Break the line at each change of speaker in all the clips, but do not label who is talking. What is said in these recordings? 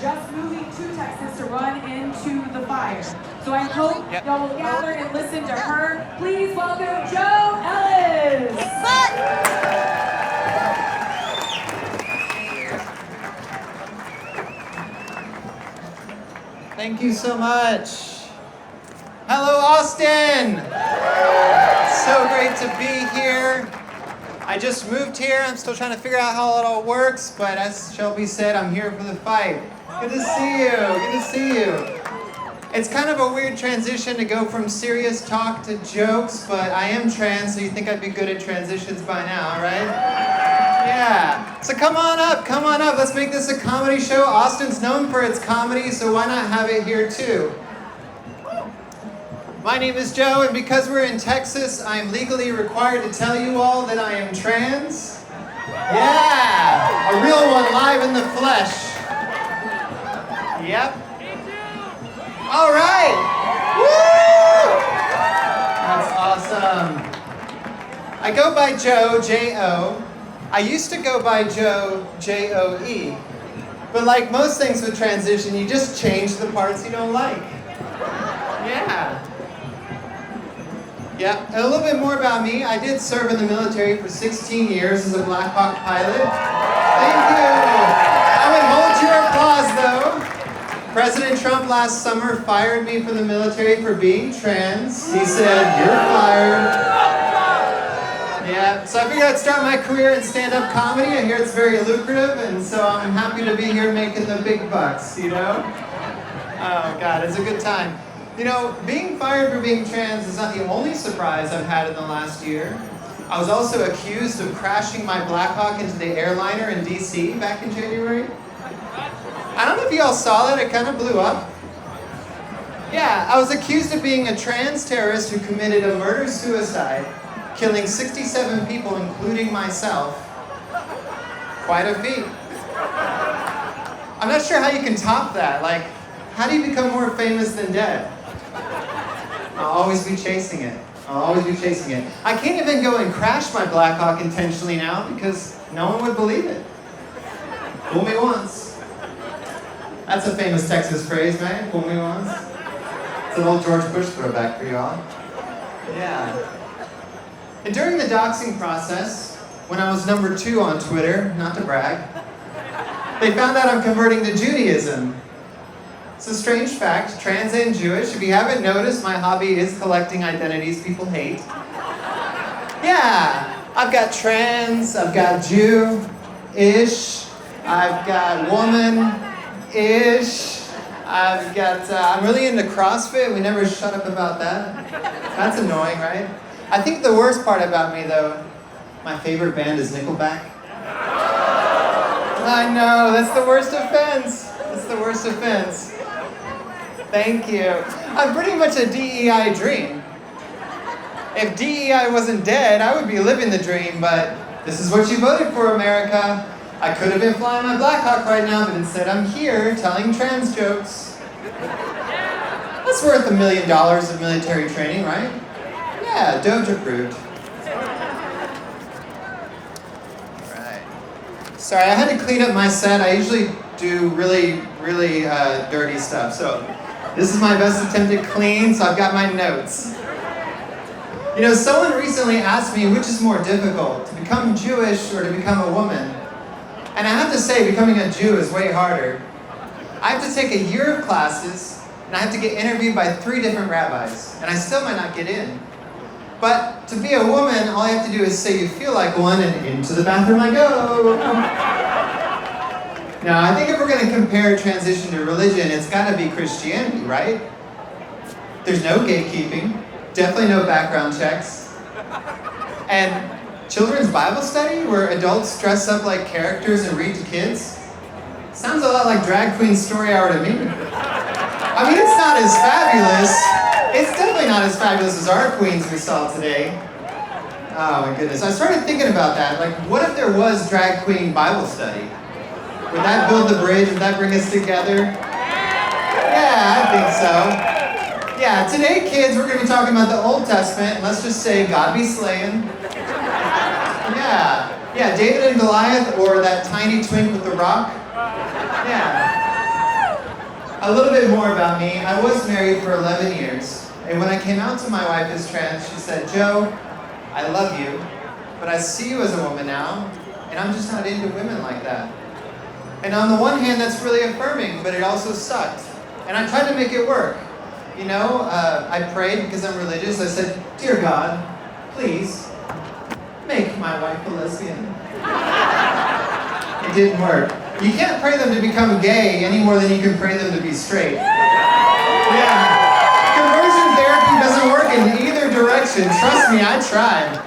just moving to Texas to run into the fire. So I hope y'all will gather and listen to her. Please welcome Joe Ellis.
Thank you so much. Hello, Austin. So great to be here. I just moved here. I'm still trying to figure out how it all works, but as Shelby said, I'm here for the fight. Good to see you. Good to see you. It's kind of a weird transition to go from serious talk to jokes, but I am trans, so you think I'd be good at transitions by now, right? Yeah. So come on up. Let's make this a comedy show. Austin's known for its comedy, so why not have it here too? My name is Joe, and because we're in Texas, I am legally required to tell you all that I am trans. Yeah, a real one live in the flesh. Yep. All right. Woo! That's awesome. I go by Joe, J-O. I used to go by Joe, J-O-E. But like most things with transition, you just change the parts you don't like. Yeah. Yeah, and a little bit more about me. I did serve in the military for 16 years as a Black Hawk pilot. Thank you. I would hold your applause though. President Trump last summer fired me from the military for being trans. He said, "You're fired." Yeah, so I figured I'd start my career in stand-up comedy. I hear it's very lucrative, and so I'm happy to be here making the big bucks, you know? Oh God, it's a good time. You know, being fired for being trans is not the only surprise I've had in the last year. I was also accused of crashing my Black Hawk into the airliner in DC back in January. I don't know if you all saw that, it kind of blew up. Yeah, I was accused of being a trans terrorist who committed a murder-suicide, killing 67 people, including myself. Quite a feat. I'm not sure how you can top that. Like, how do you become more famous than dead? I'll always be chasing it. I can't even go and crash my Black Hawk intentionally now because no one would believe it. Fool me once. That's a famous Texas phrase, man. Fool me once. It's an old George Bush throwback for y'all. Yeah. And during the doxing process, when I was number 2 on Twitter, not to brag, they found out I'm converting to Judaism. It's a strange fact, trans and Jewish. If you haven't noticed, my hobby is collecting identities people hate. Yeah, I've got trans, I've got Jew-ish, I've got woman-ish, I've got, I'm really into CrossFit. We never shut up about that. That's annoying, right? I think the worst part about me, though, my favorite band is Nickelback. I know, that's the worst offense. Thank you. I'm pretty much a DEI dream. If DEI wasn't dead, I would be living the dream, but this is what you voted for, America. I could have been flying my Black Hawk right now, but instead I'm here telling trans jokes. That's worth $1 million of military training, right? Yeah, Doge approved. Right. Sorry, I had to clean up my set. I usually do really dirty stuff, so this is my best attempt at clean, so I've got my notes. You know, someone recently asked me which is more difficult, to become Jewish or to become a woman. And I have to say, becoming a Jew is way harder. I have to take a year of classes, and I have to get interviewed by 3 different rabbis, and I still might not get in. But to be a woman, all you have to do is say you feel like one, and into the bathroom I go. Now, I think if we're going to compare transition to religion, it's got to be Christianity, right? There's no gatekeeping, definitely no background checks. And children's Bible study, where adults dress up like characters and read to kids? Sounds a lot like Drag Queen Story Hour to me. I mean, it's not as fabulous. It's definitely not as fabulous as our queens we saw today. Oh my goodness. I started thinking about that. Like, what if there was Drag Queen Bible study? Would that build the bridge? Would that bring us together? Yeah, I think so. Yeah, today, kids, we're going to be talking about the Old Testament. Let's just say, God be slaying. Yeah, David and Goliath, or that tiny twink with the rock. Yeah. A little bit more about me. I was married for 11 years, and when I came out to my wife as trans, she said, Joe, I love you, but I see you as a woman now, and I'm just not into women like that. And on the one hand, that's really affirming, but it also sucked. And I tried to make it work. You know, I prayed because I'm religious. I said, Dear God, please, make my wife a lesbian. It didn't work. You can't pray them to become gay any more than you can pray them to be straight. Yeah. Conversion therapy doesn't work in either direction. Trust me, I tried.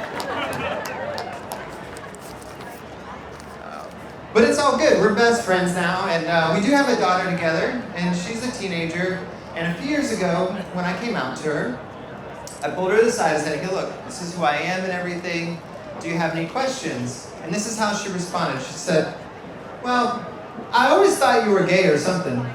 But it's all good. We're best friends now, and we do have a daughter together, and she's a teenager. And a few years ago, when I came out to her, I pulled her to the side and said, hey, look, this is who I am and everything. Do you have any questions? And this is how she responded. She said, well, I always thought you were gay or something.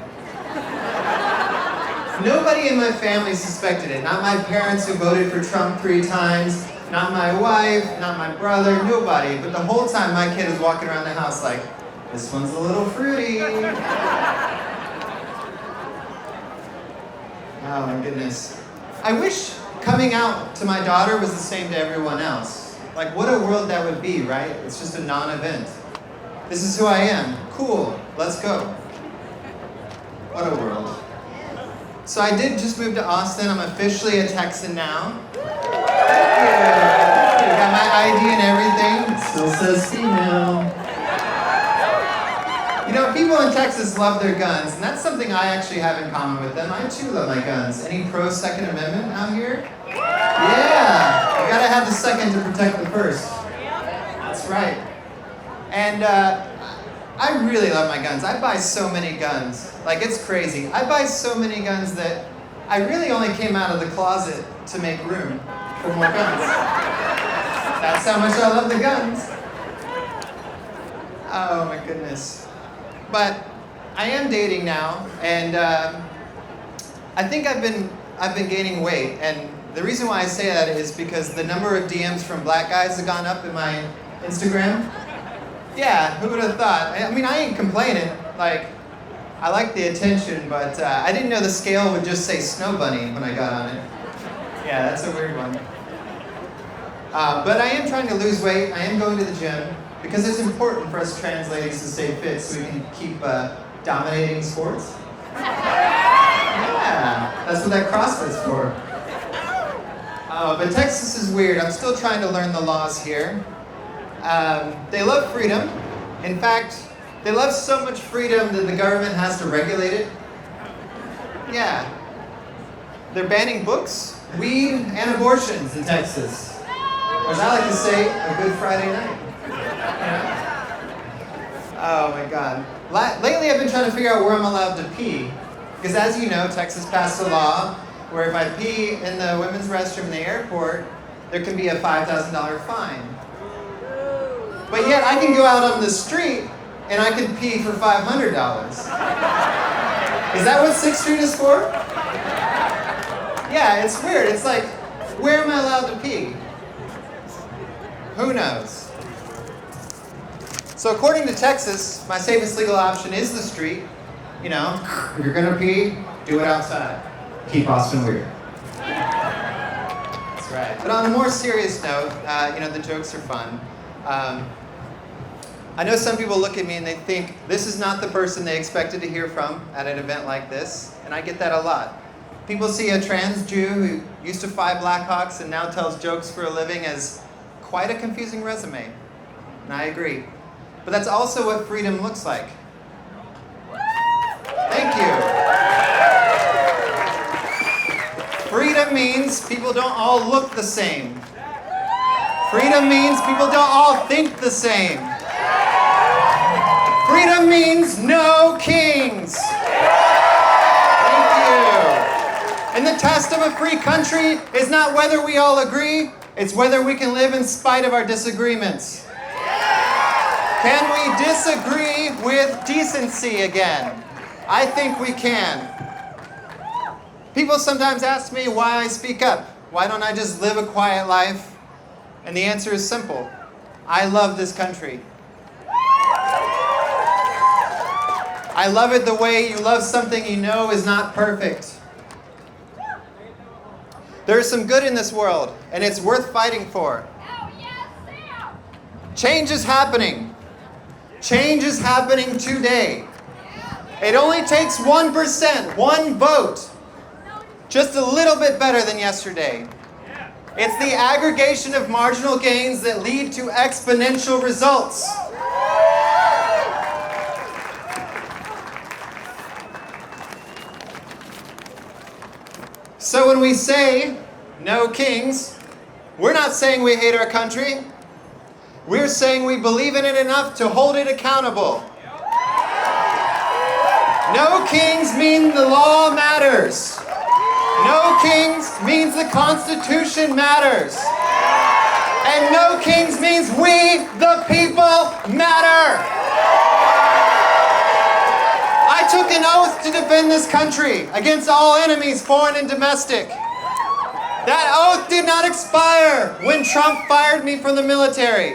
Nobody in my family suspected it. Not my parents who voted for Trump 3 times, not my wife, not my brother, nobody. But the whole time my kid was walking around the house like, this one's a little fruity. Oh my goodness. I wish coming out to my daughter was the same to everyone else. Like, what a world that would be, right? It's just a non-event. This is who I am. Cool. Let's go. What a world. So I did just move to Austin. I'm officially a Texan now. Thank you. Got my ID and everything. It still says female. You know, people in Texas love their guns, and that's something I actually have in common with them. I too love my guns. Any pro-Second Amendment out here? Yeah. You gotta have the second to protect the first. That's right. And I really love my guns. I buy so many guns. Like, it's crazy. I buy so many guns that I really only came out of the closet to make room for more guns. That's how much I love the guns. Oh my goodness. But I am dating now, and I think I've been gaining weight. And the reason why I say that is because the number of DMs from black guys has gone up in my Instagram. Yeah, who would have thought? I mean, I ain't complaining. Like, I like the attention, but I didn't know the scale would just say snow bunny when I got on it. Yeah, that's a weird one. But I am trying to lose weight. I am going to the gym because it's important for us trans ladies to stay fit so we can keep dominating sports. Yeah, that's what that CrossFit's for. But Texas is weird. I'm still trying to learn the laws here. They love freedom. In fact, they love so much freedom that the government has to regulate it. Yeah. They're banning books, weed, and abortions in Texas. Or as I like to say, a Good Friday night. Oh my God. Lately I've been trying to figure out where I'm allowed to pee. Because as you know, Texas passed a law where if I pee in the women's restroom in the airport, there can be a $5,000 fine. But yet I can go out on the street and I can pee for $500. Is that what 6th Street is for? Yeah, it's weird. It's like, where am I allowed to pee? Who knows? So according to Texas, my safest legal option is the street. You know, if you're gonna pee, do it outside. Keep Austin weird. That's right. But on a more serious note, the jokes are fun. I know some people look at me and they think this is not the person they expected to hear from at an event like this, and I get that a lot. People see a trans Jew who used to fly Blackhawks and now tells jokes for a living as quite a confusing resume, and I agree. But that's also what freedom looks like. Thank you. Freedom means people don't all look the same. Freedom means people don't all think the same. Freedom means no kings. Thank you. And the test of a free country is not whether we all agree, it's whether we can live in spite of our disagreements. Can we disagree with decency again? I think we can. People sometimes ask me why I speak up. Why don't I just live a quiet life? And the answer is simple. I love this country. I love it the way you love something you know is not perfect. There's some good in this world, and it's worth fighting for. Change is happening. Change is happening today. It only takes 1%, one vote, just a little bit better than yesterday. It's the aggregation of marginal gains that lead to exponential results. So when we say no kings, we're not saying we hate our country. We're saying we believe in it enough to hold it accountable. No kings mean the law matters. No kings means the Constitution matters. And no kings means we, the people, matter. I took an oath to defend this country against all enemies, foreign and domestic. That oath did not expire when Trump fired me from the military.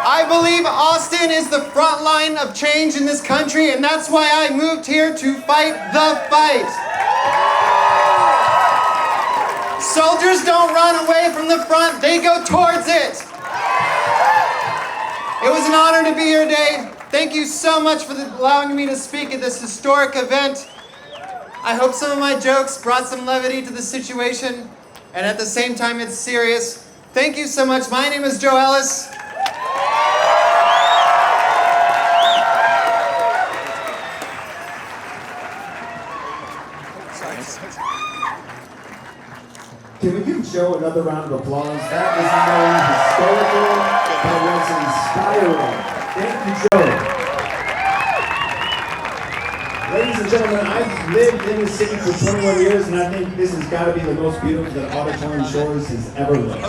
I believe Austin is the front line of change in this country, and that's why I moved here to fight the fight. Soldiers don't run away from the front, they go towards it. It was an honor to be here today. Thank you so much for allowing me to speak at this historic event. I hope some of my jokes brought some levity to the situation, and at the same time it's serious. Thank you so much. My name is Joe Ellis.
Can we give Joe another round of applause? That was not only historical, but was inspiring. Thank you, Joe. Ladies and gentlemen, I've lived in the city for 21 years, and I think this has got to be the most beautiful that Auditorium Shores has ever looked.